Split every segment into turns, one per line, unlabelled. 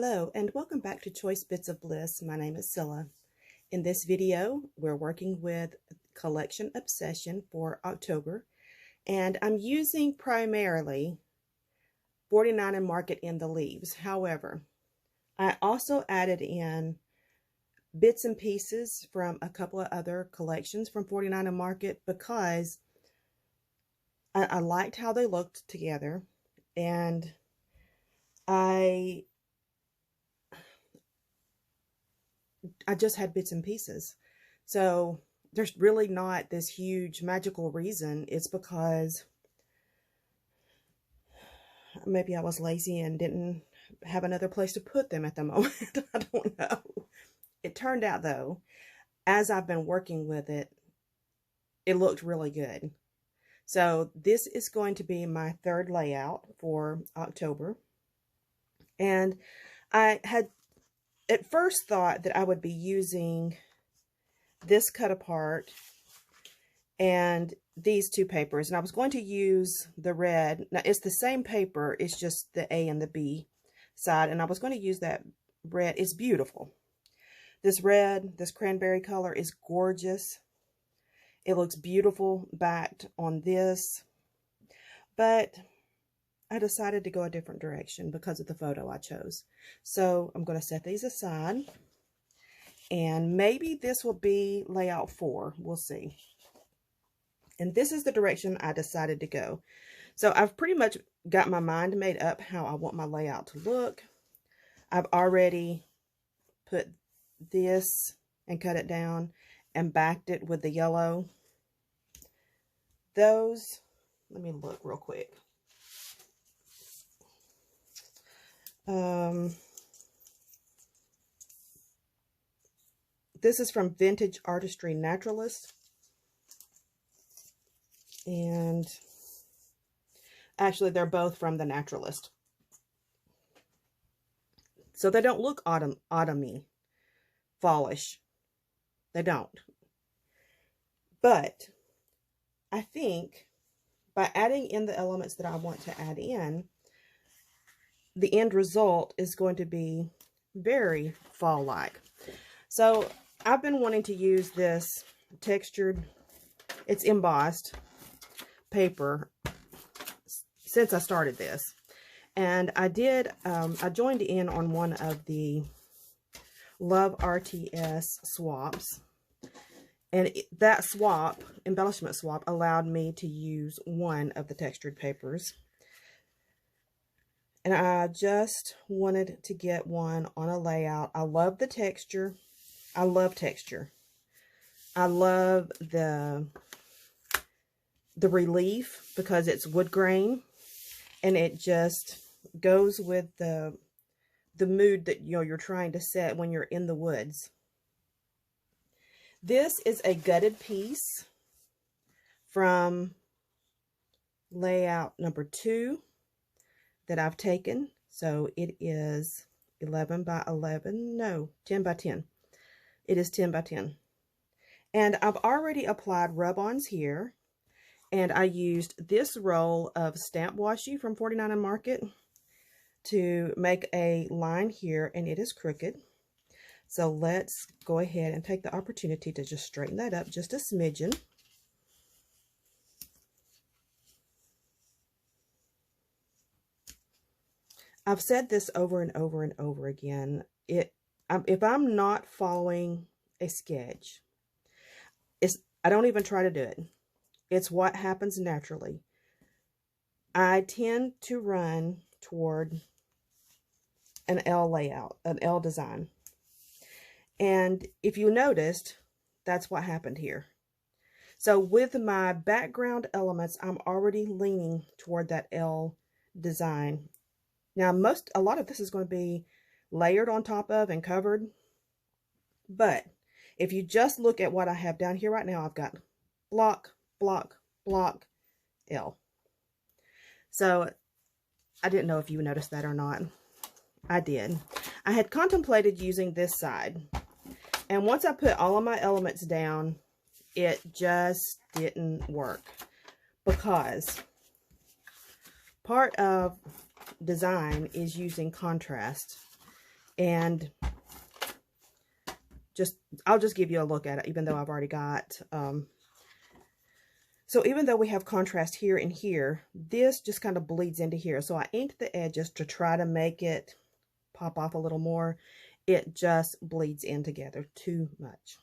Hello and welcome back to Choice Bits of Bliss. My name is Cilla. In this video, we're working with Collection Obsession for October, and I'm using primarily 49 and Market in the leaves. However, I also added in bits and pieces from a couple of other collections from 49 and Market because I liked how they looked together, and I just had bits and pieces. So there's really not this huge magical reason. It's because maybe I was lazy and didn't have another place to put them at the moment. I don't know. It turned out though, as I've been working with it, it looked really good. So this is going to be my third layout for October. And I had at first thought that I would be using this cut apart and these two papers, and I was going to use the red. Now it's the same paper, it's just the A and the B side, and I was going to use that red. It's beautiful. This red, this cranberry color is gorgeous. It looks beautiful backed on this, but I decided to go a different direction because of the photo I chose. So I'm going to set these aside, and maybe this will be layout 4. We'll see. And this is the direction I decided to go. So I've pretty much got my mind made up how I want my layout to look. I've already put this and cut it down and backed it with the yellow. Those, let me look real quick. This is from Vintage Artistry Naturalist, and actually they're both from the Naturalist, so they don't look autumny, fallish. They don't, but I think by adding in the elements that I want to add in, the end result is going to be very fall-like. So I've been wanting to use this textured, it's embossed paper since I started this. And I did, I joined in on one of the Love RTS swaps. And that swap, embellishment swap, allowed me to use one of the textured papers. And I just wanted to get one on a layout. I love the texture. I love texture. I love the relief because it's wood grain, and it just goes with the mood that you're trying to set when you're in the woods. This is a gutted piece from layout number 2 that I've taken. So it is 11 by 11, no, 10 by 10. It is 10 by 10. And I've already applied rub-ons here, and I used this roll of stamp washi from 49 and Market to make a line here, and it is crooked. So let's go ahead and take the opportunity to just straighten that up just a smidgen. I've said this over and over and over again. If I'm not following a sketch, I don't even try to do it. It's what happens naturally. I tend to run toward an L layout, an L design. And if you noticed, that's what happened here. So with my background elements, I'm already leaning toward that L design. Now, a lot of this is going to be layered on top of and covered. But if you just look at what I have down here right now, I've got block, block, block, L. So I didn't know if you noticed that or not. I did. I had contemplated using this side. And once I put all of my elements down, it just didn't work. Because part of design is using contrast. And I'll just give you a look at it, even though I've already got, so even though we have contrast here and here, this just kind of bleeds into here. So I inked the edges to try to make it pop off a little more. It just bleeds in together too much.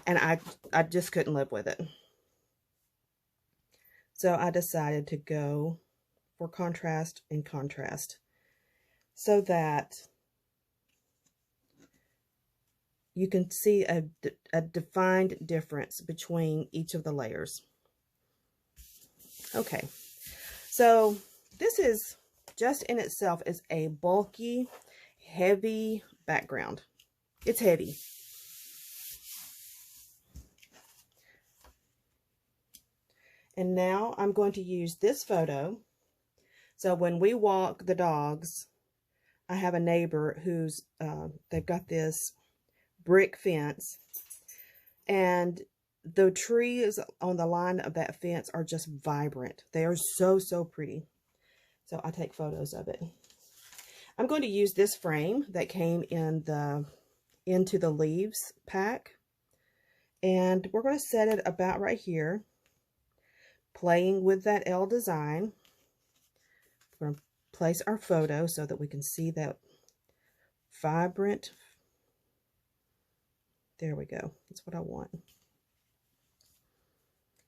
And I just couldn't live with it. So I decided to go for contrast and contrast so that you can see a defined difference between each of the layers. Okay, so this is just in itself is a bulky, heavy background. It's heavy. And now I'm going to use this photo. So when we walk the dogs, I have a neighbor who's, they've got this brick fence, and the trees on the line of that fence are just vibrant. They are so, so pretty. So I take photos of it. I'm going to use this frame that came in the Into the Leaves pack. And we're going to set it about right here, playing with that L design. We're going to place our photo so that we can see that vibrant. There we go. That's what I want.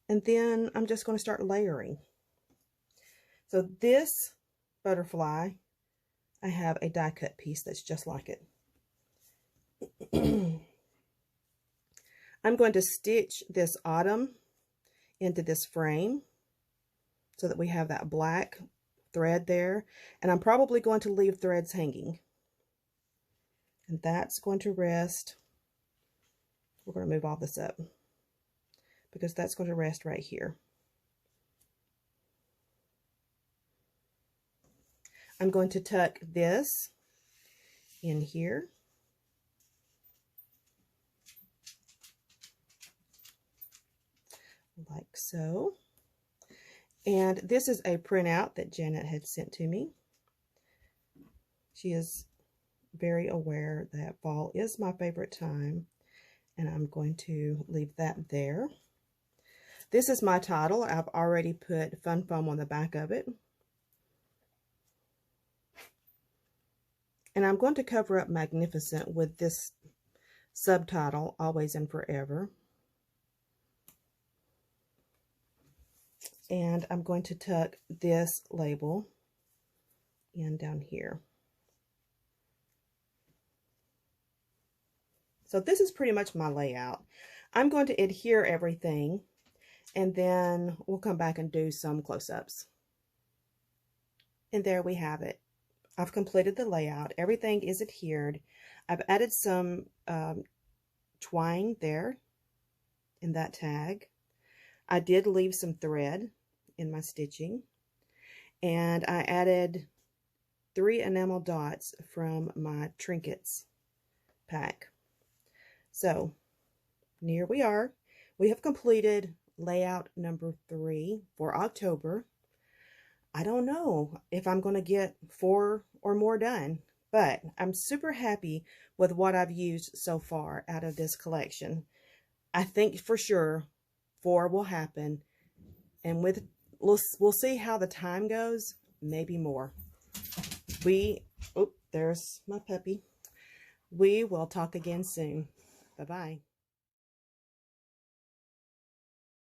And then I'm just going to start layering. So this butterfly, I have a die cut piece that's just like it. I'm going to stitch this autumn into this frame so that we have that black thread there. And I'm probably going to leave threads hanging. And that's going to rest. We're going to move all this up because that's going to rest right here. I'm going to tuck this in here. Like so. And this is a printout that Janet had sent to me. She is very aware that fall is my favorite time, and I'm going to leave that there. This is my title. I've already put Fun Foam on the back of it. And I'm going to cover up Magnificent with this subtitle, Always and Forever. And I'm going to tuck this label in down here. So this is pretty much my layout. I'm going to adhere everything, and then we'll come back and do some close-ups. And there we have it. I've completed the layout. Everything is adhered. I've added some twine there in that tag. I did leave some thread in my stitching. And I added 3 enamel dots from my trinkets pack. So here we are. We have completed layout number 3 for October. I don't know if I'm going to get 4 or more done, but I'm super happy with what I've used so far out of this collection. I think for sure 4 will happen, and we'll see how the time goes, maybe more. Oh, there's my puppy. We will talk again soon. Bye-bye.